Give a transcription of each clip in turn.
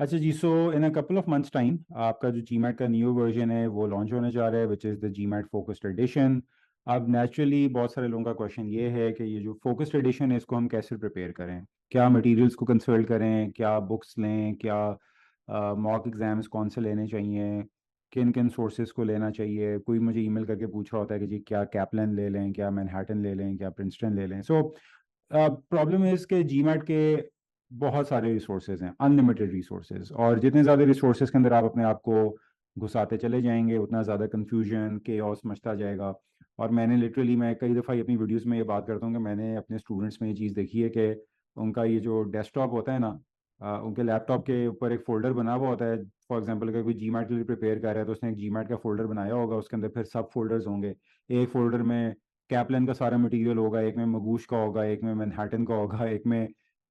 अच्छा जी, so in a couple of months time आपका जो जीमैट का न्यू वर्जन है वो लॉन्च होने जा रहा है, which is the GMAT focused edition. अब नेचुरली बहुत सारे लोगों का क्वेश्चन ये है कि ये जो फोकस्ड एडिशन है इसको हम कैसे प्रिपेयर करें, क्या मटेरियल्स को कंसल्ट करें, क्या बुक्स लें, क्या मॉक एग्जाम्स कौन से लेने चाहिए, किन किन सोर्सेज को लेना चाहिए। कोई मुझे ईमेल करके पूछ रहा होता है कि जी क्या कैपलन ले लें, क्या मैनहट्टन ले लें, क्या प्रिंसटन ले लें। सो प्रॉब्लम है इसके जीमैट के बहुत सारे रिसोर्सेज हैं, अनलिमिटेड रिसोर्सेज, और जितने ज़्यादा रिसोर्सेज के अंदर आप अपने आप को घुसाते चले जाएंगे उतना ज़्यादा कन्फ्यूजन केओस मचता जाएगा। और मैंने लिटरली, मैं कई दफ़ा अपनी वीडियोस में ये बात करता हूँ कि मैंने अपने स्टूडेंट्स में ये चीज़ देखी है कि उनका ये जो डेस्कटॉप होता है ना, उनके लैपटॉप के ऊपर एक फ़ोल्डर बना हुआ होता है। फॉर एग्जांपल अगर कोई जीमैट के लिए प्रिपेयर कर रहा है तो उसने एक जीमैट का फ़ोल्डर बनाया होगा, उसके अंदर फिर सब फोल्डर्स होंगे। एक फ़ोल्डर में कैपलन का सारा मटेरियल होगा, एक में मगूश का होगा, एक में मैनहट्टन का होगा, एक में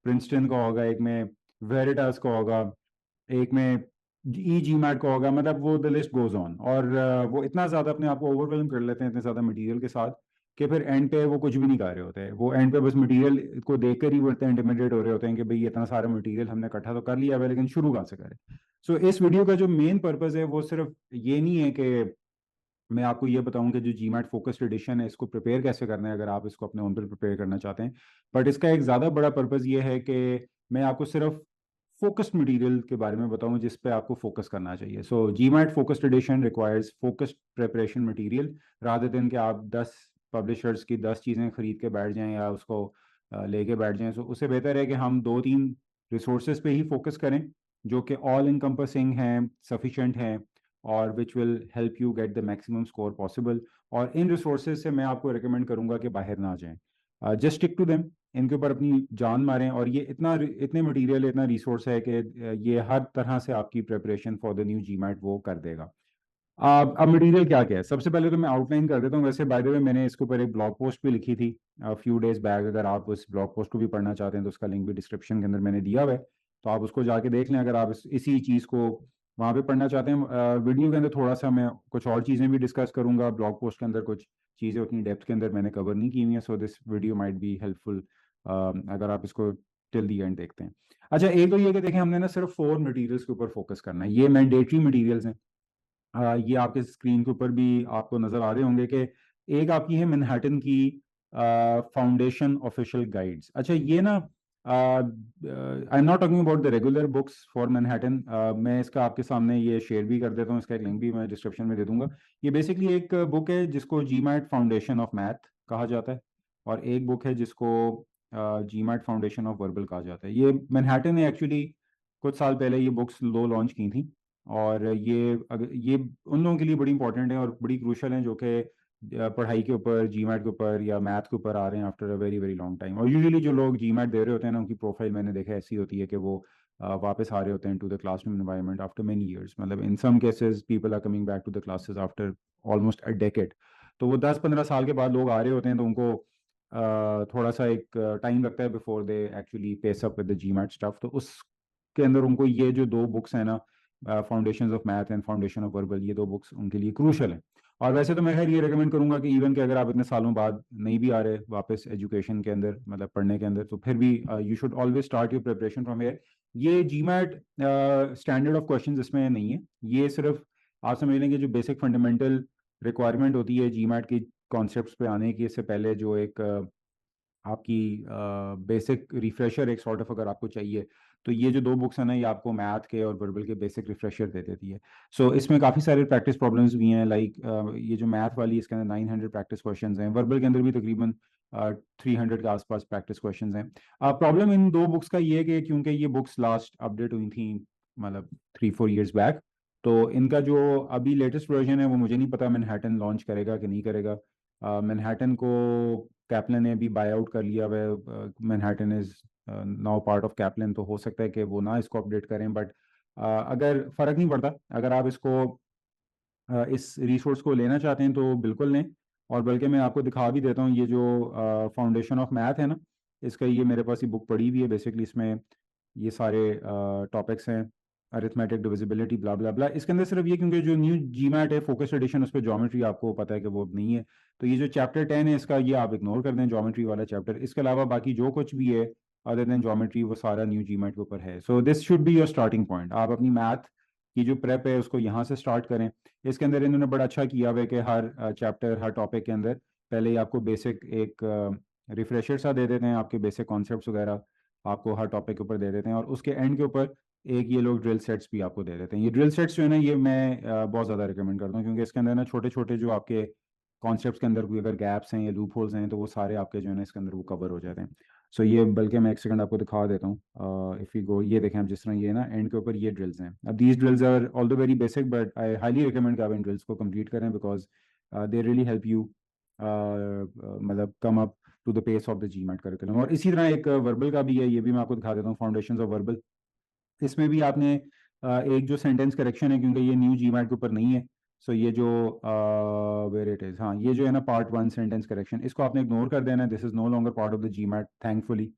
प्रिंसटन का होगा, एक में वेरिटास का होगा, एक में ई जी मैट का होगा। मतलब वो द लिस्ट गोज ऑन। और वो इतना ज़्यादा अपने आप को ओवरवेलम कर लेते हैं इतने ज़्यादा मटेरियल के साथ कि फिर एंड पे वो कुछ भी नहीं कर रहे होते हैं। वो एंड पे बस मटेरियल को देखकर ही वो इतने इंटिमिडेट हो रहे होते हैं कि भाई इतना सारा मटेरियल हमने इकट्ठा तो कर लिया है लेकिन शुरू कहाँ से करें। सो इस वीडियो का जो मेन पर्पज़ है वो सिर्फ ये नहीं है कि मैं आपको ये बताऊं कि जो जीमैट फोकस्ड एडिशन है इसको प्रिपेयर कैसे करना है अगर आप इसको अपने ओन पर प्रिपेयर करना चाहते हैं। बट इसका एक ज़्यादा बड़ा पर्पज़ ये है कि मैं आपको सिर्फ फोकस्ड मटेरियल के बारे में बताऊं जिस पे आपको फोकस करना चाहिए। So GMAT focused edition requires focused preparation material, rather than कि आप 10 पब्लिशर्स की 10 चीज़ें खरीद के बैठ जाएं या उसको लेके बैठ जाएं। सो उससे बेहतर है कि हम 2-3 रिसोर्सेज पे ही फोकस करें जो कि ऑल इनकम्पसिंग हैं, सफिशेंट हैं, और which will help you get the maximum score possible. और इन रिसोर्सेज से मैं आपको रिकमेंड करूंगा कि बाहर ना जाएं, जस्ट स्टिक टू देम, इनके ऊपर अपनी जान मारें। और ये इतने मटेरियल, इतना रिसोर्स है कि ये हर तरह से आपकी preparation for the new GMAT वो कर देगा। अब मटेरियल क्या क्या है, सबसे पहले तो मैं आउटलाइन कर देता हूँ। वैसे बाय द वे मैंने इसके ऊपर एक ब्लॉग पोस्ट भी लिखी थी फ्यू डेज बैक। अगर आप उस ब्लॉग पोस्ट को भी पढ़ना चाहते हैं तो उसका लिंक भी डिस्क्रिप्शन के अंदर मैंने दिया हुआ है, तो आप उसको जाके देख लें अगर आप इसी चीज़ को वहाँ पे पढ़ना चाहते हैं। वीडियो के अंदर थोड़ा सा मैं कुछ और चीज़ें भी डिस्कस करूंगा, ब्लॉग पोस्ट के अंदर कुछ चीज़ें उतनी डेप्थ के अंदर मैंने कवर नहीं की हुई हैं। So this video might be helpful अगर आप इसको टिल दी एंड देखते हैं। अच्छा, एक तो ये कि देखें, हमने ना सिर्फ 4 मटेरियल्स के ऊपर फोकस करना है, ये मैंडेटरी मटेरियल्स हैं। ये आपके स्क्रीन के ऊपर भी आपको नजर आ रहे होंगे कि एक आपकी है मैनहट्टन की फाउंडेशन ऑफिशियल गाइड्स। अच्छा, ये ना I am not talking about the regular books for Manhattan. मैं इसका आपके सामने ये शेयर भी कर देता हूँ, इसका एक लिंक भी मैं डिस्क्रिप्शन में दे दूंगा। ये बेसिकली एक बुक है जिसको जीमैट फाउंडेशन ऑफ मैथ कहा जाता है, और एक बुक है जिसको जीमैट फाउंडेशन ऑफ वर्बल कहा जाता है। ये मैनहट्टन ने एक्चुअली कुछ साल पहले ये बुक्स लॉन्च की थी, और ये उन लोगों के लिए बड़ी इंपॉर्टेंट है और बड़ी क्रूशल हैं जो कि पढ़ाई के ऊपर, जीमैट के ऊपर या मैथ के ऊपर आ रहे हैं after a very very long time. और यूजुअली जो लोग जीमैट दे रहे होते हैं ना, उनकी प्रोफाइल मैंने देखा ऐसी होती है कि वो वापस आ रहे होते हैं to the classroom environment after many years. मतलब in some cases people are coming back to the classes after almost a decade. तो वो 10-15 साल के बाद लोग आ रहे होते हैं, तो उनको थोड़ा सा एक टाइम लगता है before they actually pace up with the GMAT stuff. तो उसके अंदर उनको ये जो 2 बुक्स हैं ना, foundations of math and foundation of verbal, ये 2 बुक्स उनके लिए क्रूशल हैं। और वैसे तो मैं खैर ये रेकमेंड करूंगा कि इवन कि अगर आप इतने सालों बाद नहीं भी आ रहे वापस एजुकेशन के अंदर, मतलब पढ़ने के अंदर, तो फिर भी you should always start your preparation from here. ये जीमैट स्टैंडर्ड ऑफ क्वेश्चंस इसमें नहीं है, ये सिर्फ आप समझ लें कि जो बेसिक फंडामेंटल रिक्वायरमेंट होती है जीमैट की कॉन्सेप्ट्स पे आने की, इससे पहले जो एक आपकी बेसिक रिफ्रेशर एक सॉर्ट ऑफ अगर आपको चाहिए, तो ये जो 2 बुक्स हैं ना, ये आपको मैथ के और वर्बल के बेसिक रिफ्रेशर दे देती है। सो इसमें काफ़ी सारे प्रैक्टिस प्रॉब्लम्स भी हैं, लाइक ये जो मैथ वाली इसके अंदर 900 प्रैक्टिस क्वेश्चंस हैं, वर्बल के अंदर भी तकरीबन 300 के आसपास प्रैक्टिस क्वेश्चंस हैं। प्रॉब्लम इन 2 बुक्स का ये है कि क्योंकि ये बुक्स लास्ट अपडेट हुई थी मतलब 3-4 ईयर्स बैक, तो इनका जो अभी लेटेस्ट वर्जन है वो मुझे नहीं पता मैनहट्टन लॉन्च करेगा कि नहीं करेगा। मैनहट्टन को कैपलन ने भी बाय आउट कर लिया हुआ। Manhattan is now part of कैपलन, तो हो सकता है कि वो ना इसको अपडेट करें। बट अगर फ़र्क नहीं पड़ता, अगर आप इसको इस रिसोर्स को लेना चाहते हैं तो बिल्कुल लें। और बल्कि मैं आपको दिखा भी देता हूँ, ये जो फाउंडेशन ऑफ मैथ है ना, इसका ये मेरे पास ये बुक पड़ी हुई है। बेसिकली इसमें ये सारे टॉपिक्स हैं, अरिथमेटिक, डिविजिबिलिटी, ब्ला ब्ला ब्ला। इसके अंदर सिर्फ ये, क्योंकि जो न्यू जीमैट है फोकस एडिशन, उस पर ज्योमेट्री आपको पता है कि वो नहीं है, तो ये जो चैप्टर 10 है इसका, ये आप इग्नोर कर दें, ज्योमेट्री वाला चैप्टर। इसके अलावा बाकी जो कुछ भी है अदर देन ज्योमेट्री वो सारा न्यू जीमैट के ऊपर है। So this should be your starting point. आप अपनी मैथ की जो प्रेप है उसको यहाँ से स्टार्ट करें। इसके अंदर इन्होंने बड़ा अच्छा किया हुआ है कि हर चैप्टर हर टॉपिक के अंदर पहले ही आपको बेसिक एक रिफ्रेशर सा दे देते हैं, आपके बेसिक कॉन्सेप्ट्स वगैरह आपको हर टॉपिक के ऊपर दे देते हैं, और उसके एंड के ऊपर एक ये लोग ड्रिल सेट्स भी आपको दे देते हैं। ये ड्रिल सेट्स जो है ना, ये मैं बहुत ज़्यादा रिकमेंड करता हूँ, क्योंकि इसके अंदर ना छोटे छोटे जो आपके कॉन्सेप्ट्स के अंदर कोई अगर गैप्स हैं या लूप होल्स हैं तो वो सारे आपके जो है ना इसके अंदर वो कवर हो जाते हैं। सो ये बल्कि मैं एक सेकंड आपको दिखा देता हूँ। इफ़ यू गो, ये देखें आप, जिस तरह ये ना एंड के ऊपर ये ड्रिल्स हैं। अब these drills are all the very basic, but I highly recommend कि आप इन ड्रिल्स को कंप्लीट करें, because they really help you मतलब come up to the pace of the GMAT curriculum. और इसी तरह एक वर्बल का भी है, ये भी मैं आपको दिखा देता हूँ, फाउंडेशंस ऑफ वर्बल। इसमें भी आपने एक जो सेंटेंस करेक्शन है, क्योंकि ये न्यू जीमैट के ऊपर नहीं है, सो ये जो वेयर इट इज, हाँ, ये जो है ना पार्ट 1 सेंटेंस करेक्शन, इसको आपने इग्नोर कर देना है। This is no longer part of the GMAT, thankfully.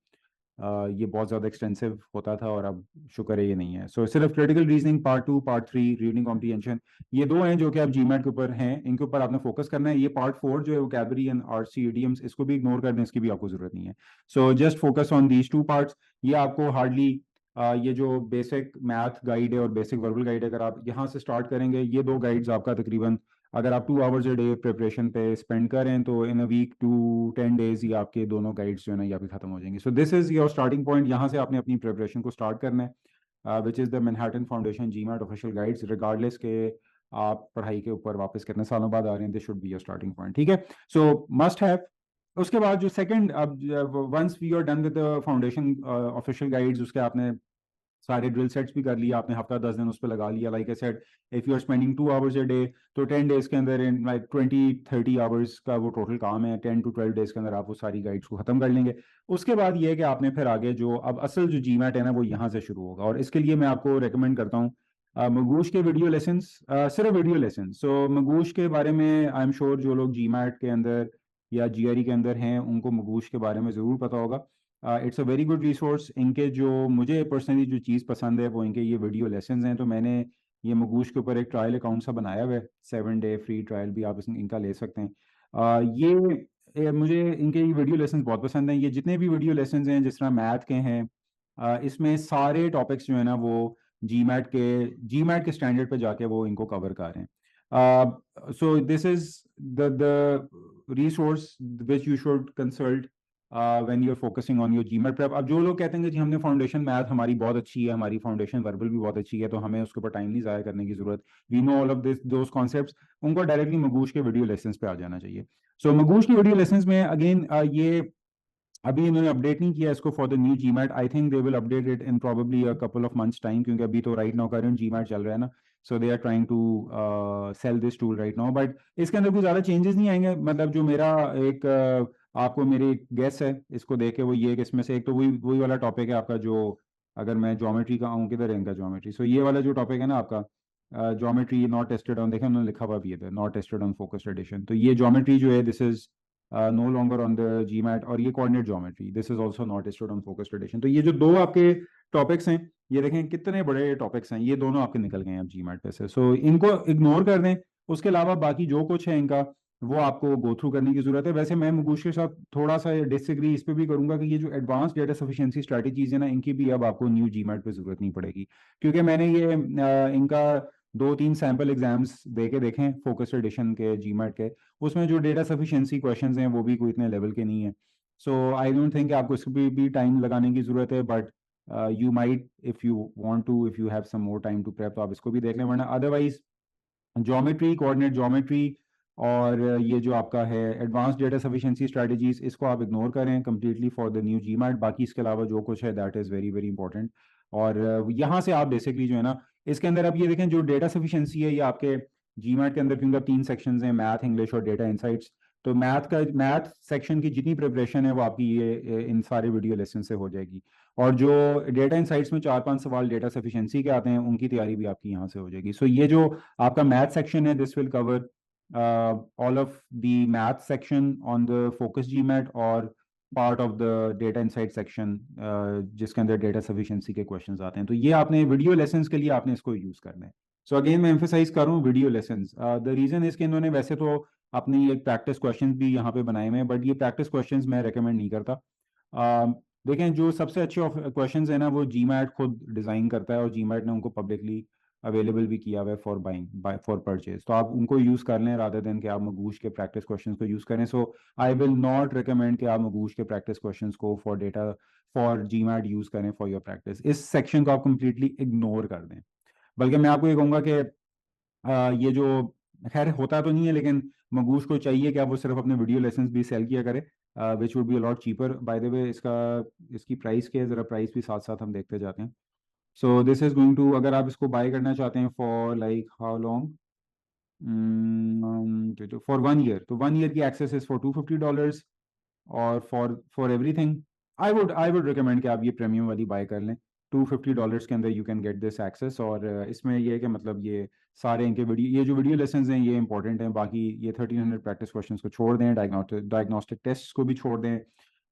ये बहुत ज़्यादा एक्सटेंसिव होता था और अब शुक्र है ये नहीं है। सो सिर्फ critical reasoning part 2, part 3, reading comprehension, ये दो हैं जो कि आप जीमैट के ऊपर हैं, इनके ऊपर आपने फोकस करना है। ये पार्ट 4 जो है वोकैबुलरी एंड आरसी इडियम्स, इसको भी इग्नोर कर दें, इसकी भी आपको जरूरत नहीं है। So just focus on these 2 parts. ये आपको हार्डली ये जो बेसिक मैथ गाइड है और बेसिक वर्बल गाइड है, अगर आप यहाँ से स्टार्ट करेंगे, ये 2 गाइड्स आपका तकरीबन अगर आप 2 आवर्स अ डे प्रिपरेशन पे स्पेंड करें तो इन अ वीक 2-10 डेज ही आपके दोनों गाइड्स जो है ना ये आपके खत्म हो जाएंगे। सो this is your starting point. यहाँ से आपने अपनी प्रिपरेशन को स्टार्ट करना है, which is the Manhattan foundation GMAT official guides, regardless के आप पढ़ाई के ऊपर वापस कितने सालों बाद आ रहे हैं, this should be your starting point, ठीक है। So must have. उसके बाद जो सेकंड, अब once we are done with the foundation official guides, उसके आपने सारे ड्रिल सेट्स भी कर लिया, आपने हफ्ता 10 दिन उस पर लगा लिया। Like I said, if you are spending 2 hours a day, तो 10 डेज के अंदर इन लाइक 20-30 आवर्स का वो टोटल काम है, 10 to 12 डेज के अंदर आप वो सारी गाइड्स को खत्म कर लेंगे। उसके बाद ये है कि आपने फिर आगे जो अब असल जो जीमैट है ना वो यहाँ से शुरू होगा, और इसके लिए मैं आपको रिकमेंड करता हूँ मगूश के वीडियो लेसन्स, सिर्फ वीडियो लेसन। सो मगूश के बारे में आई एम श्योर जो लोग जीमैट के अंदर या जीआरई के अंदर हैं उनको मगूश के बारे में ज़रूर पता होगा। It's a very good resource. इनके जो मुझे पर्सनली जो चीज़ पसंद है वो इनके ये वीडियो लेसन्स हैं। तो मैंने ये मगूश के ऊपर एक ट्रायल अकाउंट सा बनाया हुआ है, 7 डे फ्री ट्रायल भी आप इनका ले सकते हैं। मुझे इनके ये वीडियो लेसन्स बहुत पसंद हैं। ये जितने भी वीडियो लेसन्स हैं जिस तरह मैथ के हैं, इसमें सारे टॉपिक्स जो है ना वो जी मैट के स्टैंडर्ड पे जाके वो इनको कवर कर रहे हैं। So this is the resource which you should consult when you are focusing on your GMAT prep. अब जो लोग कहते हैं कि जी हमने फाउंडेशन मैथ हमारी बहुत अच्छी है, हमारी फाउंडेशन वर्बल भी बहुत अच्छी है, तो हमें उसके ऊपर टाइम नहीं ज़ाया करने की जरूरत, we know all of this those concepts, उनको डायरेक्टली मगूश के वीडियो लेसन्स पे आ जाना चाहिए। सो मगूश की वीडियो लेसन्स में अगेन ये अभी इन्होंने अपडेट नहीं किया इसको for the new GMAT. I think they will update it in probably a couple of months time, क्योंकि अभी तो राइट नाउ करंट जीमैट चल रहा है ना, so they are trying to sell this tool right now. But इसके अंदर कोई ज़्यादा चेंजेस नहीं आएंगे। मतलब जो मेरा एक आपको मेरी गेस है इसको देख के वो ये कि इसमें से एक तो वही वही वाला टॉपिक है आपका, जो अगर मैं ज्योमेट्री का आऊँ, किधर है इनका ज्योमेट्री, सो ये वाला जो टॉपिक है ना आपका ज्योमेट्री नॉट टेस्टेड ऑन, देखें उन्होंने लिखा हुआ भी है not tested on focused edition, तो ये ज्योमेट्री जो है this is no longer on the GMAT. और ये coordinate geometry, this is also not tested on focused edition. तो ये जो दो आपके टॉपिक्स हैं, ये देखें कितने बड़े टॉपिक्स हैं, ये दोनों आपके निकल गए हैं अब जीमैट पे से। सो इनको इग्नोर कर दें। उसके अलावा बाकी जो कुछ है इनका वो आपको गो थ्रू करने की जरूरत है। वैसे मैं मुगूश के साथ थोड़ा सा डिसएग्री इस पे भी करूंगा कि ये जो एडवांस डेटा सफिशिएंसी स्ट्रेटजीज है ना, इनकी भी अब आपको न्यू जीमैट पे जरूरत नहीं पड़ेगी, क्योंकि मैंने ये इनका 2-3 सैम्पल एग्जाम्स दे के देखें फोकस्ड एडिशन के जीमैट के, उसमें जो डेटा सफिशिएंसी क्वेश्चंस हैं वो भी कोई इतने लेवल के नहीं है। सो आई डोंट थिंक आपको इस पर भी टाइम लगाने की जरूरत है, but you might if you want to, if you have some more time to prep, तो आप इसको भी देख लें। वरना अदरवाइज ज्योमेट्री, कोऑर्डिनेट ज्योमेट्री और ये जो आपका है एडवांस डेटा सफिशिएंसी स्ट्रेटजीज, इसको आप इग्नोर करें completely for the new GMAT. बाकी इसके अलावा जो कुछ है that is very very important. और यहाँ से आप बेसिकली जो है ना इसके अंदर आप ये देखें जो डेटा सफिशिएंसी है ये आपके जीमैट के अंदर, क्योंकि 3 सेक्शंस हैं, मैथ, इंग्लिश और डेटा इनसाइट्स। तो मैथ सेक्शन की जितनी प्रिपरेशन है वो आपकी ये इन सारे वीडियो लेसन से हो जाएगी। और जो डेटा इनसाइट्स में 4-5 सवाल डेटा सफिशिएंसी के आते हैं उनकी तैयारी भी आपकी यहाँ से हो जाएगी। सो ये जो आपका मैथ सेक्शन है this will cover all of the math section on the focus GMAT और part of the data insight section जिसके अंदर डेटा सफिशिएंसी के क्वेश्चंस आते हैं। तो ये आपने वीडियो लेसन्स के लिए आपने इसको यूज करना है। सो अगेन मैं एम्फेसाइज कर रहा हूँ वीडियो लेसन्स। द रीजन इसके इन्होंने वैसे तो अपने एक प्रैक्टिस क्वेश्चंस भी यहाँ पे बनाए हुए हैं, बट ये प्रैक्टिस क्वेश्चंस मैं रेकमेंड नहीं करता। देखें जो सबसे अच्छे क्वेश्चंस है ना वो जीमैट खुद डिज़ाइन करता है और जीमैट ने उनको पब्लिकली अवेलेबल भी किया हुआ है फॉर बाइंग फॉर परचेज, तो आप उनको यूज़ कर लें रादर देन कि आप मगूश के प्रैक्टिस क्वेश्चंस को यूज़ करें। सो आई विल नॉट रिकमेंड कि आप मगूश के प्रैक्टिस क्वेश्चंस को for data for GMAT use करें फॉर योर प्रैक्टिस। इस सेक्शन को आप कंप्लीटली इग्नोर कर दें। बल्कि मैं आपको ये कहूँगा कि ये जो खैर होता तो नहीं है, लेकिन मगूश को चाहिए कि आप वो सिर्फ अपने वीडियो लेसन भी सेल किया करे, which would be allot cheaper. By the way इसकी प्राइस के ज़रा प्राइस भी साथ साथ हम देखते जाते हैं। So this is going to, अगर आप इसको बाय करना चाहते हैं for like how long, for 1 year, तो 1 ईयर की एक्सेस इज फॉर $250, और फॉर एवरीथिंग आई वुड रिकमेंड कि आप ये प्रीमियम वाली बाय कर लें। $250 के अंदर you can get this access, और इसमें ये है कि मतलब ये सारे इनके वीडियो, ये जो वीडियो लेसन्स हैं ये इंपॉर्टेंट हैं, बाकी ये 1300 प्रैक्टिस क्वेश्चंस को छोड़ दें, डायग्नोस्टिक टेस्ट को भी छोड़ दें,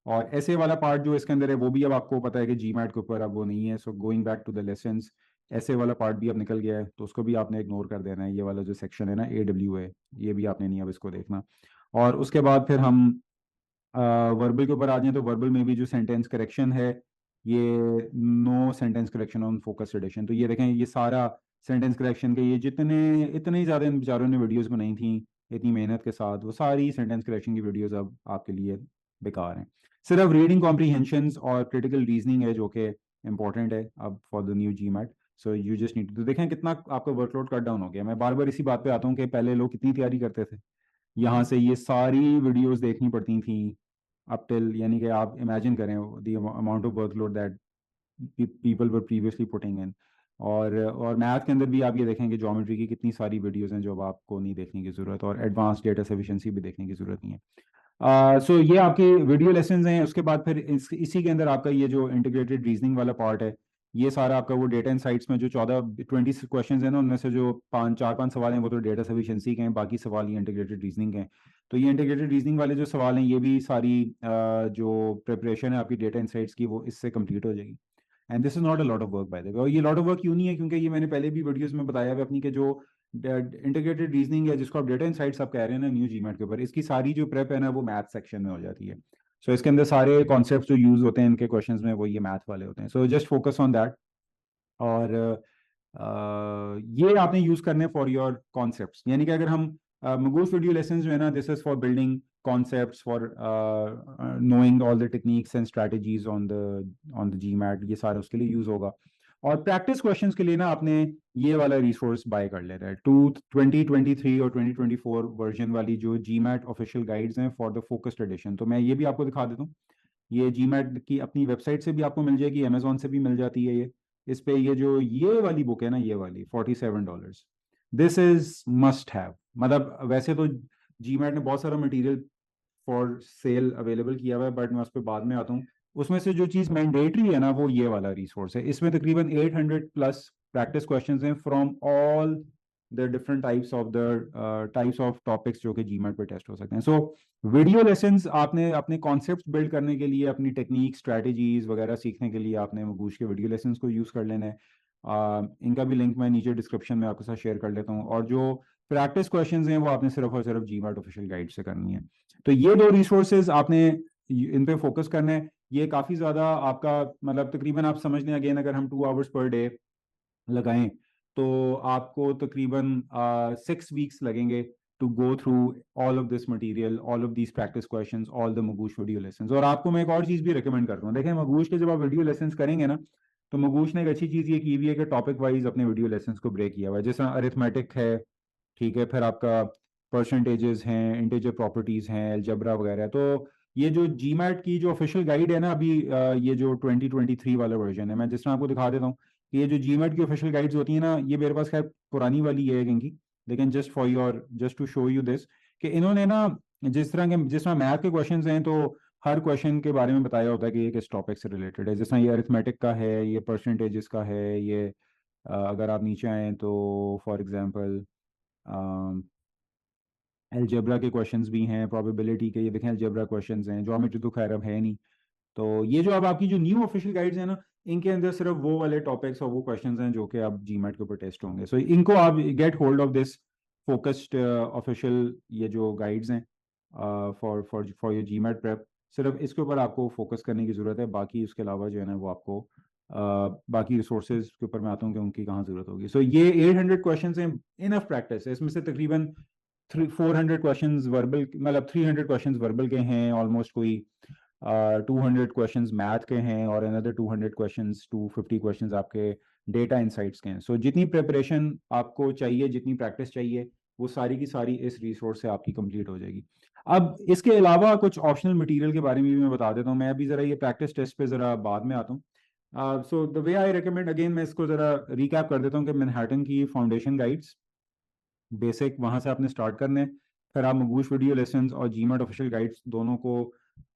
और ऐसे वाला पार्ट जो इसके अंदर है वो भी अब आपको पता है कि जीमैट के ऊपर अब वो नहीं है। So going back to the lessons, ऐसे वाला पार्ट भी अब निकल गया है, तो उसको भी आपने इग्नोर कर देना है। ये वाला जो सेक्शन है ना AWA, ये भी आपने नहीं अब इसको देखना। और उसके बाद फिर हम वर्बल के ऊपर आ जाएं, तो वर्बल में भी जो सेंटेंस करेक्शन है, ये no sentence correction on focus edition, तो ये देखें ये सारा सेंटेंस करेक्शन के ये जितने इतने ही ज़्यादा इन बेचारों ने वीडियोस बनाई थी इतनी मेहनत के साथ, वो सारी सेंटेंस करेक्शन की वीडियोस अब आपके लिए बेकार हैं। सिर्फ रीडिंग कॉम्प्रीहेंशंस और क्रिटिकल रीजनिंग है जो कि इंपॉर्टेंट है अब for the new GMAT. So you just need to, देखें कितना आपका वर्कलोड कट डाउन हो गया। मैं बार बार इसी बात पे आता हूँ कि पहले लोग कितनी तैयारी करते थे, यहाँ से ये सारी वीडियोस देखनी पड़ती थी अप टिल, यानी कि आप इमेजिन करें the amount of workload that people were previously putting in. और मैथ के अंदर भी आप ये देखेंगे ज्योमेट्री की कितनी सारी वीडियोस हैं जो अब आपको नहीं देखने की ज़रूरत, और एडवांस डेटा सफिशिएंसी भी देखने की ज़रूरत नहीं है। सो ये आपके वीडियो लेसन्स हैं। उसके बाद फिर इसी के अंदर आपका ये जो इंटीग्रेटेड रीजनिंग वाला पार्ट है, ये सारा आपका वो डेटा इनसाइट्स में जो 14-20 क्वेश्चन है ना, उनमें से जो 4-5 सवाल हैं वो तो डेटा सफिशिएंसी के हैं, बाकी सवाल ये इंटीग्रेटेड रीजनिंग के हैं। तो ये इंटीग्रेटेड रीजनिंग वाले जो सवाल हैं ये भी सारी जो प्रिपरेशन है आपकी डेटा इनसाइट्स की वो इससे कंप्लीट हो जाएगी। And this is not a lot of work by the way. और ये लॉट ऑफ वर्क क्यों नहीं है, क्योंकि ये मैंने पहले भी वीडियोस में बताया है अपनी, के जो इंटीग्रेटेड रीजनिंग है जिसको आप डेटा इनसाइट्स आप कह रहे हैं ना न्यू जीमेट के ऊपर, इसकी सारी जो प्रेप है ना वो मैथ सेक्शन में हो जाती है। सो इसके अंदर सारे कॉन्सेप्ट जो यूज होते हैं इनके क्वेश्चंस में वो ये मैथ वाले होते हैं। So just focus on that. और ये आपने यूज करने फॉर योर कॉन्सेप्ट्स, यानी कि अगर हम मगूस वीडियो लेसन जो है ना, this is for building concepts, for knowing all the techniques and strategies on the GMAT, ये सारे उसके लिए यूज होगा। और प्रैक्टिस क्वेश्चंस के लिए ना आपने ये वाला रिसोर्स बाय कर लेना है, 2023 और 2024 वर्जन वाली जो जीमैट ऑफिशियल गाइड्स हैं फॉर द फोकस्ड एडिशन। तो मैं ये भी आपको दिखा देता हूँ, ये जीमैट की अपनी वेबसाइट से भी आपको मिल जाएगी, अमेजोन से भी मिल जाती है ये। इस पे ये जो ये वाली बुक है ना, ये वाली $47, दिस इज मस्ट हैव। मतलब वैसे तो जीमैट ने बहुत सारा मटेरियल फॉर सेल अवेलेबल किया हुआ है, बट मैं उस पर बाद में आता हूँ। उसमें से जो चीज़ मैंडेटरी है ना वो ये वाला रिसोर्स है। इसमें तकरीबन 800 प्लस प्रैक्टिस क्वेश्चंस हैं from all the different types of topics जो कि जीमैट पे टेस्ट हो सकते हैं। सो वीडियो लेसन्स आपने अपने कॉन्सेप्ट्स बिल्ड करने के लिए, अपनी टेक्निक स्ट्रैटेजीज वगैरह सीखने के लिए आपने मगूश के वीडियो लेसन्स को यूज़ कर लेना है। इनका भी लिंक मैं नीचे डिस्क्रिप्शन में आपके साथ शेयर कर लेता हूँ, और जो प्रैक्टिस क्वेश्चंस हैं वो आपने सिर्फ और सिर्फ जीमैट ऑफिशियल गाइड से करनी है। तो ये दो रिसोर्सेज आपने इन पे फोकस करना है। ये काफ़ी ज़्यादा आपका मतलब तकरीबन आप समझ लें, अगेन अगर हम 2 आवर्स पर डे लगाएं तो आपको तकरीबन 6 वीक्स लगेंगे to go through all of this material, all of these practice questions, all the Magoosh video lessons. और आपको मैं एक और चीज़ भी रिकमेंड करता हूँ, देखें मगूश के जब आप वीडियो लेसन्स करेंगे ना, तो मगूश ने एक अच्छी चीज़ ये की हुई है कि टॉपिक वाइज अपने वीडियो लेसन्स को ब्रेक किया हुआ है। जैसे अरिथमेटिक है, ठीक है, फिर आपका परसेंटेजेस हैं, इंटीजर प्रॉपर्टीज़ हैं, अलजबरा वगैरह। तो ये जो जीमैट की जो ऑफिशियल गाइड है ना अभी, ये जो 2023 वाला वर्जन है, मैं जिस तरह आपको दिखा देता हूँ कि ये जो जीमैट की ऑफिशियल गाइड्स होती है ना, ये मेरे पास खैर पुरानी वाली है इनकी, लेकिन just to show you this, कि इन्होंने ना जिस तरह मैथ के क्वेश्चंस हैं तो हर क्वेश्चन के बारे में बताया होता है कि ये किस टॉपिक से रिलेटेड है। जिस तरह ये अरिथमेटिक का है, ये परसेंटेजेस का है, ये अगर आप नीचे आए तो फॉर एग्जांपल अलजेब्रा के क्वेश्चंस भी हैं, प्रोबेबिलिटी के, ये देखें अलजेब्रा क्वेश्चंस हैं, ज्योमेट्री तो खैर अब है नहीं। तो ये जो अब आपकी जो न्यू ऑफिशियल गाइड्स हैं ना, इनके अंदर सिर्फ वो वाले टॉपिक्स और वो क्वेश्चंस हैं जो कि अब जीमैट के ऊपर टेस्ट होंगे। सो इनको आप get hold of this focused official ये जो गाइड्स हैं for for for your GMAT prep. सिर्फ इसके ऊपर आपको फोकस करने की ज़रूरत है, बाकी उसके अलावा जो है ना वो आपको बाकी रिसोर्सेज के ऊपर मैं आता हूँ कि उनकी कहाँ ज़रूरत होगी। सो ये 800 क्वेश्चन हैं, इनफ प्रैक्टिस है। इसमें से तकरीबन 400 क्वेश्चंस वर्बल, मतलब 300 क्वेश्चंस वर्बल के हैं, ऑलमोस्ट कोई 200 क्वेश्चंस मैथ के हैं, और अनदर 200 क्वेश्चंस, 250 क्वेश्चंस आपके डेटा इंसाइट्स के हैं। सो जितनी प्रिपरेशन आपको चाहिए, जितनी प्रैक्टिस चाहिए, वो सारी की सारी इस रिसोर्स से आपकी कंप्लीट हो जाएगी। अब इसके अलावा कुछ ऑप्शनल मटेरियल के बारे में भी मैं बता देता हूँ। मैं अभी ज़रा ये प्रैक्टिस टेस्ट पे ज़रा बाद में आता हूँ। So the way I recommend, again मैं इसको ज़रा रिकैप कर देता हूँ कि मैनहट्टन की फाउंडेशन गाइड्स बेसिक, वहां से आपने स्टार्ट करने, फिर आप मगूश वीडियो लेसन्स और जीमेट ऑफिशियल गाइड्स दोनों को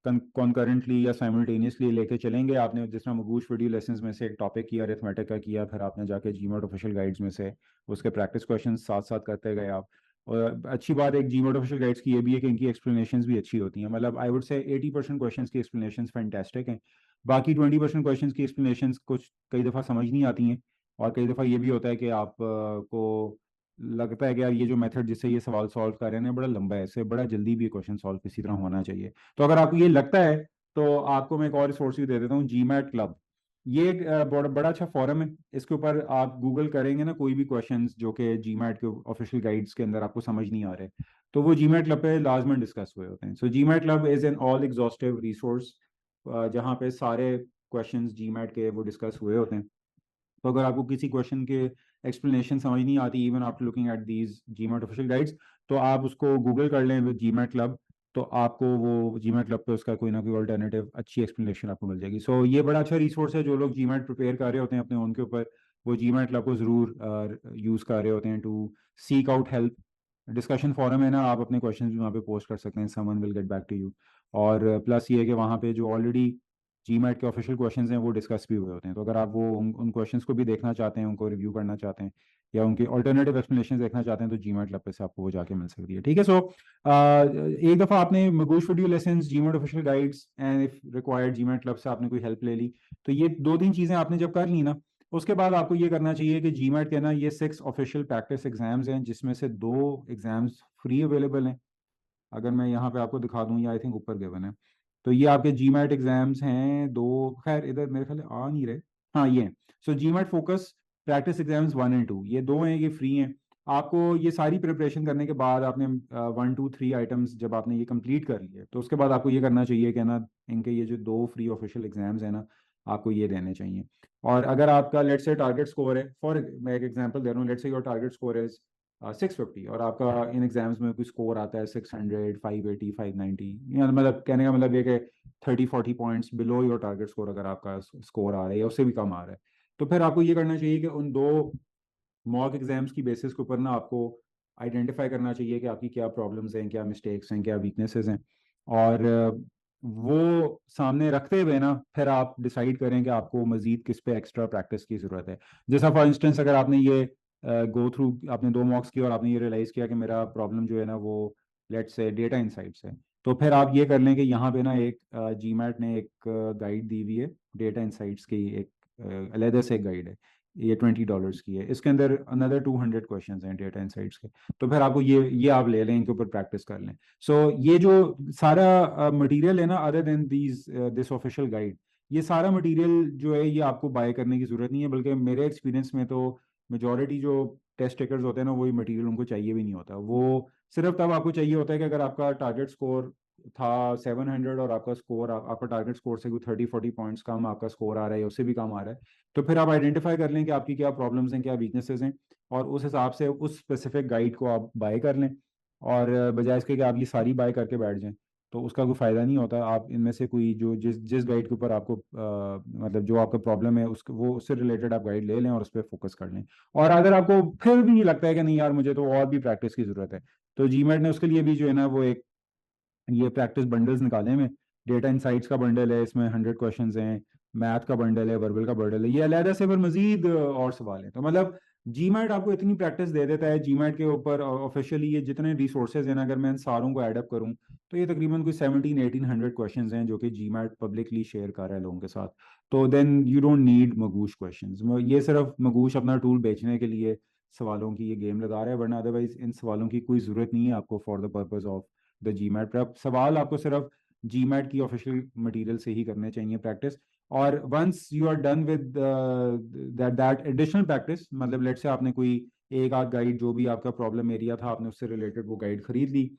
कॉन्करेंटली या साइमल्टेनियसली लेके चलेंगे। आपने जिस तरह मगूश वीडियो लेसन्स में से एक टॉपिक किया, अरिथमेटिक का किया, फिर आपने जाके जीमेट ऑफिशियल गाइड्स में से उसके प्रैक्टिस क्वेश्चन साथ साथ करते गए आप। और अच्छी बात एक जीमेट ऑफिशियल गाइड्स की ये भी है कि इनकी एक्सप्लेनेशन भी अच्छी होती हैं। मतलब आई वुड से 80% क्वेश्चन की एक्सप्लेनेशन फैंटेस्टिक हैं। बाकी 20% क्वेश्चन की एक्सप्लेनेशन कुछ कई दफ़ा समझ नहीं आती हैं, और कई दफ़ा ये भी होता है कि आप को लगता है कि यार ये जो मेथड जिससे ये सवाल सॉल्व कर रहे हैं बड़ा लंबा है, इससे बड़ा जल्दी भी क्वेश्चन सॉल्व किसी तरह होना चाहिए। तो अगर आपको ये लगता है तो आपको मैं एक और रिसोर्स भी दे देता हूँ, जीमैट क्लब। ये एक बड़ा अच्छा फोरम है। इसके ऊपर आप गूगल करेंगे ना कोई भी क्वेश्चंस जो कि जीमैट के ऑफिशियल गाइड्स के अंदर आपको समझ नहीं आ रहे, तो वो जीमैट क्लब पे लाजमन डिस्कस हुए होते हैं। So GMAT club is an all exhaustive resource, जहाँ पे सारे क्वेश्चंस जीमैट के वो डिस्कस हुए होते हैं। तो अगर आपको किसी क्वेश्चन के एक्सप्लेनेशन समझ नहीं आती, even after looking at these GMAT official guides, तो आप उसको गूगल कर लें विद जीमेट क्लब, तो आपको वो जीमेट क्लब पे उसका कोई ना कोई अल्टरनेटिव अच्छी एक्सप्लेनेशन आपको मिल जाएगी। सो ये बड़ा अच्छा रिसोर्स है। जो लोग जीमेट प्रिपेयर कर रहे होते हैं अपने उनके ऊपर, वो जीमेट क्लब को ज़रूर यूज़ कर रहे होते हैं to seek out help. Discussion forum है ना, आप अपने क्वेश्चंस भी वहाँ पे पोस्ट कर सकते हैं, someone will get back to you. और प्लस ये है कि वहाँ पे जो ऑलरेडी जीमैट के ऑफिशियल क्वेश्चंस हैं वो डिस्कस भी हुए होते हैं। तो अगर आप वो उन क्वेश्चंस को भी देखना चाहते हैं, उनको रिव्यू करना चाहते हैं, या उनकी ऑल्टरनेटिव एक्सप्लेनेशन देखना चाहते हैं, तो जीमैट क्लब पे से आपको वो जाके मिल सकती है। ठीक है। सो एक दफ़ा आपने Magos video lessons, GMAT official guides and if required GMAT club से आपने कोई हेल्प ले ली, तो ये दो तीन चीज़ें आपने जब कर ली ना, उसके बाद आपको ये करना चाहिए कि जीमैट के ना ये 6 ऑफिशियल प्रैक्टिस एग्जाम्स हैं, जिसमें से 2 एग्जाम्स फ्री अवेलेबल हैं। अगर मैं यहाँ पे आपको दिखा दूँ, या आई थिंक ऊपर गिवन है, तो ये आपके जीमैट एग्जाम्स हैं 2। खैर इधर मेरे ख्याल आ नहीं रहे। हाँ ये, सो जीमैट फोकस प्रैक्टिस एग्जाम्स 1 और 2, ये 2 हैं, ये फ्री हैं। आपको ये सारी प्रिपरेशन करने के बाद आपने 1 2 3 आइटम्स जब आपने ये कंप्लीट कर लिए, तो उसके बाद आपको ये करना चाहिए कि ना इनके ये जो 2 फ्री ऑफिशियल एग्जाम्स हैं ना, आपको ये देने चाहिए। और अगर आपका लेट से टारगेट स्कोर है, फॉर मैं एक एग्जांपल दे रहा हूँ, लेट से योर टारगेट स्कोर इज 650, और आपका इन एग्जाम्स में कोई स्कोर आता है 600, 580, 590, मतलब कहने का मतलब ये कि 30-40 points below your target score अगर आपका स्कोर आ रहा है या उससे भी कम आ रहा है, तो फिर आपको ये करना चाहिए कि उन 2 मॉक एग्जाम्स की बेसिस के ऊपर ना आपको आइडेंटिफाई करना चाहिए कि आपकी क्या प्रॉब्लम्स हैं, क्या मिस्टेक्स हैं, क्या वीकनेसेस हैं। और वो सामने रखते हुए ना फिर आप डिसाइड करें कि आपको मजीद किस पे एक्स्ट्रा प्रैक्टिस की ज़रूरत है। जैसा फॉर इंस्टेंस अगर आपने ये गो थ्रू, आपने 2 मॉक्स किए और आपने ये रियलाइज़ किया कि मेरा प्रॉब्लम जो है ना वो लेट्स से डेटा इंसाइट्स है, तो फिर आप ये कर लें कि यहाँ पे ना एक जीमैट ने एक गाइड दी हुई है, डेटा इंसाइट्स की एक अलहदा से एक गाइड है, ये $20 की है। इसके अंदर अनदर 200 क्वेश्चन हैं डेटा इंसाइट्स के। तो फिर आपको ये आप ले लें, इनके ऊपर प्रैक्टिस कर लें। सो ये जो सारा मटेरियल है ना, other than this official guide, ये सारा मटेरियल जो है ये आपको बाय करने की ज़रूरत नहीं है, बल्कि मेरे एक्सपीरियंस में तो मेजॉरिटी जो टेस्ट टेकर्स होते हैं ना, वही मटेरियल उनको चाहिए भी नहीं होता। वो सिर्फ तब आपको चाहिए होता है कि अगर आपका टारगेट स्कोर था 700 और आपका स्कोर, आपका टारगेट स्कोर से कोई 30-40 पॉइंट्स कम आपका स्कोर आ रहा है, उससे भी कम आ रहा है, तो फिर आप आइडेंटिफाई कर लें कि आपकी क्या प्रॉब्लम्स हैं, क्या वीकनेसेस हैं, और उस हिसाब से उस स्पेसिफिक गाइड को आप बाय कर लें। और बजाय इसके कि आप ये सारी बाय करके बैठ जाएं, तो उसका कोई फ़ायदा नहीं होता। आप इनमें से कोई जो जिस जिस गाइड के ऊपर आपको मतलब जो आपका प्रॉब्लम है उसको, वो उससे रिलेटेड आप गाइड ले लें और उस पर फोकस कर लें। और अगर आपको फिर भी लगता है कि नहीं यार मुझे तो और भी प्रैक्टिस की ज़रूरत है, तो जीमेट ने उसके लिए भी जो है ना वो एक ये प्रैक्टिस बंडल्स निकाले हैं। डेटा इंसाइट्स का बंडल है, इसमें 100 क्वेश्चंस हैं, मैथ का बंडल है, वर्बल का बंडल है, ये अलहदा से फिर मजीद और सवाल हैं। तो मतलब जीमैट आपको इतनी प्रैक्टिस दे देता है। जीमैट के ऊपर ऑफिशियली ये जितने रिसोर्सेज हैं ना, अगर मैं इन सारों को एडअप करूं, तो ये तकरीबन कोई 1700-1800 क्वेश्चंस हैं जो कि जीमैट पब्लिकली शेयर कर रहा है लोगों के साथ। तो then you don't need Magoosh questions. ये सिर्फ मगूश अपना टूल बेचने के लिए सवालों की ये गेम लगा रहा है, वरना अदरवाइज इन सवालों की कोई ज़रूरत नहीं है आपको for the purpose of the GMAT पर। सवाल आपको सिर्फ जीमैट की ऑफिशियल मटेरियल से ही करने चाहिए प्रैक्टिस। और once you are done with that additional practice, मतलब लेट से आपने कोई एक आध गाइड जो भी आपका प्रॉब्लम एरिया था आपने उससे रिलेटेड वो गाइड खरीद ली,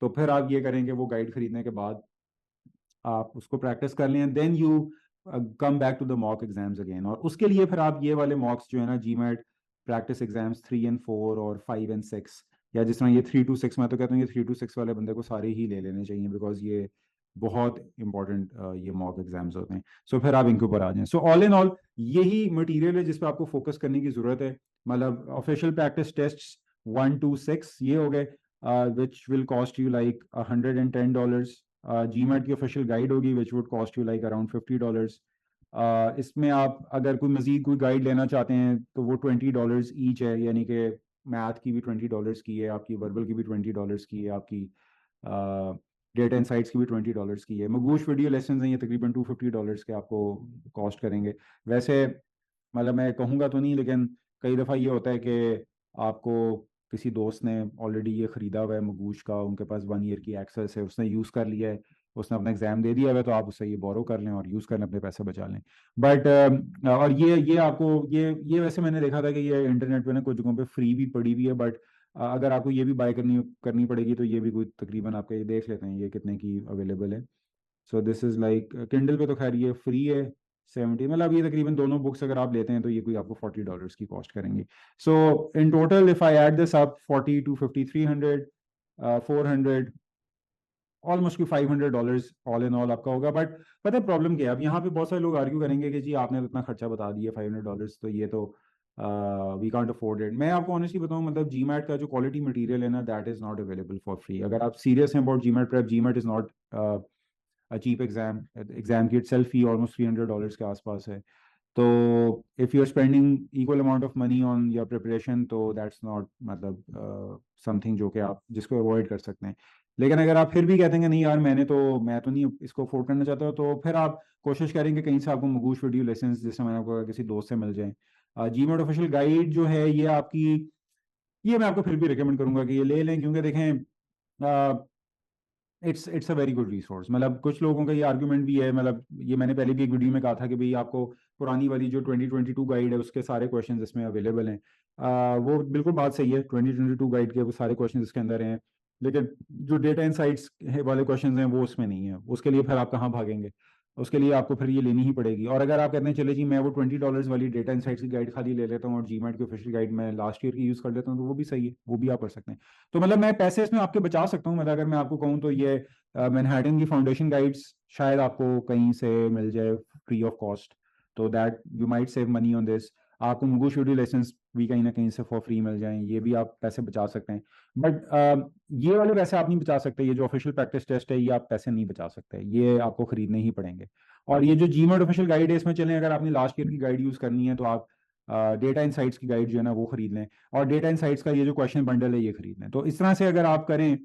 तो फिर आप ये करेंगे वो गाइड खरीदने के बाद आप उसको प्रैक्टिस कर लें, then you come back to the mock exams again. और उसके लिए फिर आप ये वाले मॉक्स जो है ना जीमैट प्रैक्टिस एग्जाम्स 3 and 4 और 5 and 6, या जिस तरह ये 3 to 6, मैं तो कहता हूँ ये 3 to 6 वाले बंदे को सारे ही ले लेने चाहिए, बिकॉज ये बहुत इंपॉर्टेंट ये मॉक एग्जाम्स होते हैं। सो फिर आप इनके ऊपर आ जाएं। सो ऑल इन ऑल यही मटेरियल है जिस पर आपको फोकस करने की जरूरत है। मतलब ऑफिशियल प्रैक्टिस टेस्ट 1 to 6 ये हो गए, which will cost you like $110। GMAT की ऑफिशियल गाइड होगी which would cost you like around $50। इसमें आप अगर कोई मजीद कोई गाइड लेना चाहते हैं तो वो $20 ईच है, यानी कि मैथ की भी $20 की है, आपकी वर्बल की भी $20 की है, आपकी डेटा इनसाइट्स की भी $20 की है। मगूश वीडियो लेसन हैं ये तकरीबन $250 के आपको कॉस्ट करेंगे। वैसे मतलब मैं कहूँगा तो नहीं, लेकिन कई दफ़ा ये होता है कि आपको किसी दोस्त ने ऑलरेडी ये ख़रीदा हुआ है मगूश का, उनके पास 1 ईयर की एक्सेस है, उसने यूज़ कर लिया है, उसने अपना एग्ज़ाम दे दिया हुआ है, तो आप उससे ये बोरो कर लें और यूज़ कर लें, अपने पैसे बचा लें। बट और ये आपको ये वैसे मैंने देखा था कि ये इंटरनेट पे ना कुछ जगहों पे फ्री भी पड़ी हुई है, बट अगर आपको ये भी बाय करनी करनी पड़ेगी तो ये भी कोई तकरीबन आपका ये देख लेते हैं ये कितने की अवेलेबल है। So this is like Kindle पे तो खैर ये फ्री है 70, मतलब ये तकरीबन दोनों बुक्स अगर आप लेते हैं तो ये कोई आपको $40 की कॉस्ट करेंगे। So in total if I add this up 40 to 50 300 400 almost कोई $500 ऑल इन ऑल आपका होगा। बट पता है प्रॉब्लम क्या है, अब यहाँ पे बहुत सारे लोग आर्ग्यू करेंगे कि जी आपने तो इतना खर्चा बता दिया $500, तो ये तो वी कांट अफोर्ड इट। मैं आपको ऑनेस्टली बताऊँ, मतलब जीमैट का जो क्वालिटी मटेरियल है ना that is not available for free. अगर आप सीरियस हैं about GMAT prep, GMAT is not a cheap exam. Exam की इटसेल्फ ही ऑलमोस्ट $300 के आसपास है। तो if you are spending equal amount of money on your preparation तो दैट्स नॉट मतलब समथिंग जो कि आप जिसको अवॉइड कर सकते हैं। लेकिन अगर आप फिर भी कहते हैं कि नहीं यार मैं तो नहीं इसको अफोर्ड करना चाहता, तो फिर आप कोशिश करेंगे कहीं से आपको मगूश वीडियो लेसन जैसे मैंने आपको किसी दोस्त से मिल जाए। जीमेट ऑफिशियल गाइड जो है ये आपकी, ये मैं आपको फिर भी रिकमेंड करूंगा कि ये ले लें, क्योंकि देखें it's a very good resource. मतलब कुछ लोगों का ये आर्गुमेंट भी है, मतलब ये मैंने पहले भी एक वीडियो में कहा था कि भाई आपको पुरानी वाली जो 2022 गाइड है उसके सारे क्वेश्चंस इसमें अवेलेबल हैं। वो बिल्कुल बात सही है, 2022 गाइड के वो सारे क्वेश्चंस इसके अंदर हैं, लेकिन जो डेटा इनसाइट्स वाले क्वेश्चंस हैं वो उसमें नहीं है। उसके लिए फिर आप कहाँ भागेंगे, उसके लिए आपको फिर ये लेनी ही पड़ेगी। और अगर आप कहते हैं चले जी मैं वो $20 वाली डेटा इनसाइट्स की गाइड खाली ले लेता हूँ और जीमैट की ऑफिशियल गाइड मैं लास्ट ईयर की यूज़ कर लेता हूँ, तो वो भी सही है, वो भी आप कर सकते हैं। तो मतलब मैं पैसे इसमें आपके बचा सकता हूँ। मतलब अगर मैं आपको कहूँ तो ये मैनहट्टन की फाउंडेशन गाइड्स शायद आपको कहीं से मिल जाए फ्री ऑफ कॉस्ट, तो that you might save money on this. आपको मुगू शेड्यूल लेसन्स भी कहीं ना कहीं से फॉर फ्री मिल जाएं, ये भी आप पैसे बचा सकते हैं। बट ये वाले पैसे आप नहीं बचा सकते, ये जो ऑफिशियल प्रैक्टिस टेस्ट है ये आप पैसे नहीं बचा सकते, ये आपको खरीदने ही पड़ेंगे। और ये जो जीमेट ऑफिशियल गाइड है इसमें चलें, अगर आपने लास्ट ईयर की गाइड यूज़ करनी है तो आप डेटा इनसाइट्स की गाइड जो है ना वो खरीद लें, और डेटा इनसाइट्स का ये जो क्वेश्चन बंडल है ये खरीद लें। तो इस तरह से अगर आप करें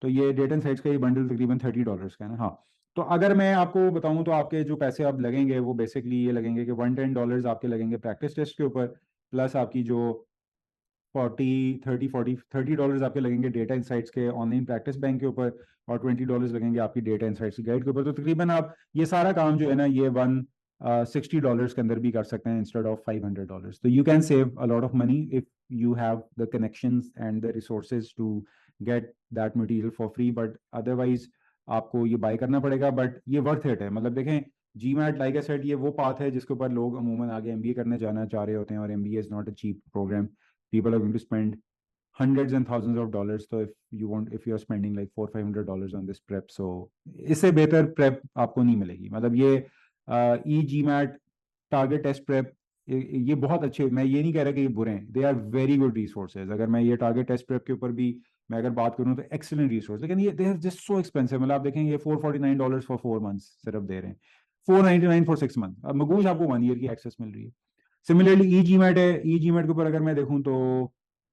तो ये डेटा इनसाइट्स का ये बंडल तकरीबन $30 का है ना। हाँ, तो अगर मैं आपको बताऊं तो आपके जो पैसे अब लगेंगे वो बेसिकली ये लगेंगे कि $110 आपके लगेंगे प्रैक्टिस टेस्ट के ऊपर, प्लस आपकी जो 30 डॉलर्स आपके लगेंगे डेटा इंसाइट्स के ऑनलाइन प्रैक्टिस बैंक के ऊपर, और $20 लगेंगे आपकी डेटा इंसाइट्स की गाइड के ऊपर। तो तकरीबन आप ये सारा काम जो है ना ये $160 के अंदर भी कर सकते हैं इंस्टेड ऑफ $500। तो you can save a lot of money if you have the connections and the resources to get that material for free. But otherwise आपको ये बाय करना पड़ेगा, बट ये वर्थ इट है। मतलब देखें जीमैट लाइक आई सेड ये वो पाथ है जिसके ऊपर लोग अमूमन आगे एमबीए करने जाना चाह रहे होते हैं, और MBA is not a cheap program. People are going to spend hundreds and thousands of dollars. So if you're spending like $400-500 on this prep, so इससे बेहतर prep आपको नहीं मिलेगी। मतलब ये ई जी मैट टारगेट टेस्ट प्रेप ये बहुत अच्छे, मैं ये नहीं कह रहा कि ये बुरे हैं, they are very good resources. अगर मैं ये टारगेट टेस्ट प्रेप के ऊपर भी मैं अगर बात करूँ तो एक्सीलेंट रिसोर्स, लेकिन ये they are just so expensive. मतलब आप देखेंगे ये $449 फॉर 4 months सिर्फ दे रहे हैं, $499 फॉर 6 months। अब मगूश आपको 1 ईयर की एक्सेस मिल रही है। सिमिलरली ई जी मैट है, ई जी मैट के ऊपर अगर मैं देखूँ तो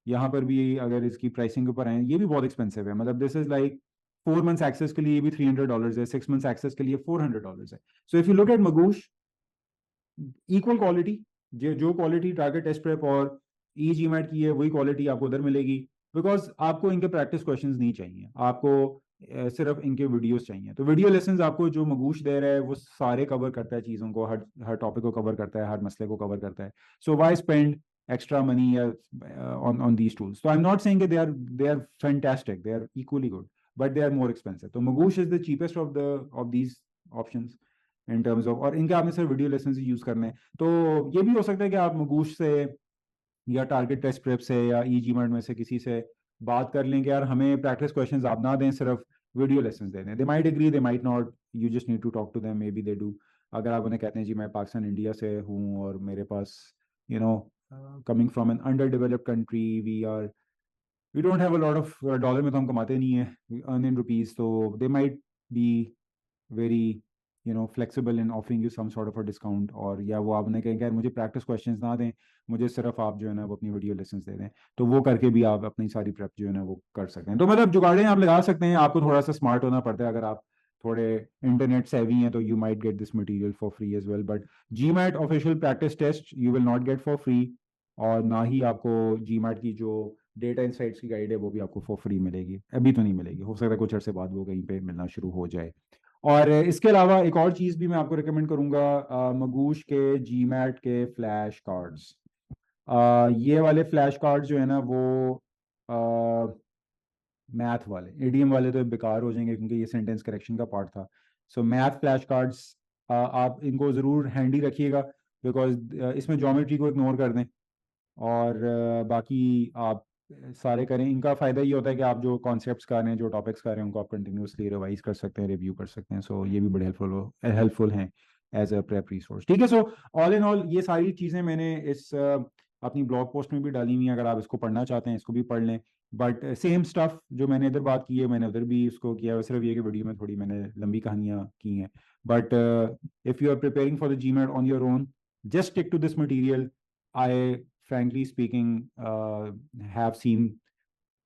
यहाँ पर भी अगर इसकी प्राइसिंग के ऊपर आए ये भी बहुत एक्सपेंसिव है। मतलब this is like 4 months access के लिए ये भी $300 है, 6 months एक्सेस के लिए $400 है। So if you look at Magos, equal quality, जो क्वालिटी टारगेट टेस्ट प्रेप और ई जी मैट की है वही क्वालिटी आपको उधर मिलेगी, बिकॉज आपको इनके प्रैक्टिस क्वेश्चंस नहीं चाहिए। आपको सिर्फ इनके वीडियोस चाहिए। तो वीडियो लेसन्स आपको जो मगूश दे रहा है वो सारे कवर करता है चीज़ों को, हर हर टॉपिक को कवर करता है, हर मसले को कवर करता है। So why spend extra money on these tools? So I'm not saying that they are fantastic, they are equally good, but they are more expensive. So Magoosh is the cheapest of these options in terms of, और इनके आपने सिर्फ video lesson use करने हैं। तो ये भी हो सकता है कि आप मगूश से या टारगेट टेस्ट प्रेप से या ई-जीमेट में से किसी से बात कर लें कि यार हमें प्रैक्टिस क्वेश्चंस आप ना दें, सिर्फ वीडियो लेसन दे दें। They might agree, they might not, you just need to talk to them, maybe they do. अगर आप उन्हें कहते हैं जी मैं पाकिस्तान इंडिया से हूँ और मेरे पास you know coming from an under developed country, we don't have a lot of dollar में तो हम कमाते नहीं है, वी अर्न इन रुपीज, तो they might be very flexible in offering you some sort of a discount. और या वो आपने कहें कि यार मुझे प्रैक्टिस क्वेश्चंस ना दें, मुझे सिर्फ आप जो है ना वो अपनी वीडियो लेसन दे दें, तो वो करके भी आप अपनी सारी प्रेप जो है ना वो कर सकते हैं। तो मतलब जुगाड़े आप लगा सकते हैं, आपको थोड़ा सा स्मार्ट होना पड़ता है। अगर आप थोड़े इंटरनेट सेवी हैं तो you might get this material for free as well, but GMAT official practice test you will not get for free, और ना ही आपको जीमैट की जो डेटा इंसाइट्स की गाइड है वो भी आपको फॉर फ्री मिलेगी। अभी तो नहीं मिलेगी, हो सकता है कुछ अर्से बाद वो कहीं पे मिलना शुरू हो जाए। और इसके अलावा एक और चीज़ भी मैं आपको रिकमेंड करूंगा, मगूश के जीमैट के फ्लैश कार्ड्स। ये वाले फ्लैश कार्ड्स जो है ना वो मैथ वाले, एडीएम वाले तो बेकार हो जाएंगे क्योंकि ये सेंटेंस करेक्शन का पार्ट था। सो मैथ फ्लैश कार्ड्स आप इनको ज़रूर हैंडी रखिएगा, बिकॉज इसमें ज्योमेट्री को इग्नोर कर दें और बाकी आप सारे करें। इनका फ़ायदा ये होता है कि आप जो कॉन्सेप्ट्स कर रहे हैं, जो टॉपिक्स कर रहे हैं, उनको आप कंटिन्यूसली रिवाइज कर सकते हैं, रिव्यू कर सकते हैं। सो ये भी बड़े हेल्पफुल हैं एज अ प्रेप रिसोर्स। ठीक है, सो ऑल इन ऑल ये सारी चीज़ें मैंने इस अपनी ब्लॉग पोस्ट में भी डाली हुई हैं, अगर आप इसको पढ़ना चाहते हैं इसको भी पढ़ लें। बट सेम स्टफ जो मैंने इधर बात की है मैंने उधर भी इसको किया है, सिर्फ ये कि वीडियो में थोड़ी मैंने लंबी कहानियाँ की हैं। But if you are preparing for the GMAT on your own, just stick to this material. I, frankly speaking, have seen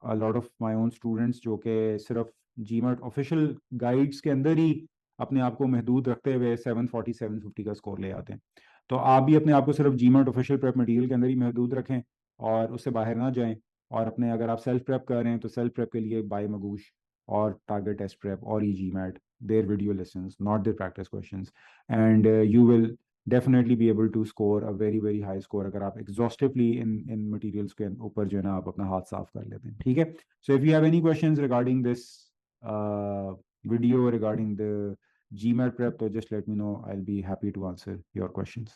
a lot of my own students जो कि सिर्फ GMAT ऑफिशियल गाइड्स के अंदर ही अपने आप को महदूद रखते हुए 740 750 का स्कोर ले आते हैं। तो आप भी अपने आप को सिर्फ GMAT ऑफिशियल प्रेप मटेरियल के अंदर ही महदूद रखें और उससे बाहर ना जाएं। और अपने अगर आप सेल्फ प्रेप कर रहे हैं तो सेल्फ प्रेप के लिए बाय मगूश और टारगेट टेस्ट प्रेप और GMAT, their video lessons, not their practice questions, and you will definitely be able to score a very very high score अगर आप exhaustively in materials के ऊपर जो है ना आप अपना हाथ साफ कर लेते हैं। ठीक है, so if you have any questions regarding this video regarding the GMAT prep, तो just let me know, I'll be happy to answer your questions.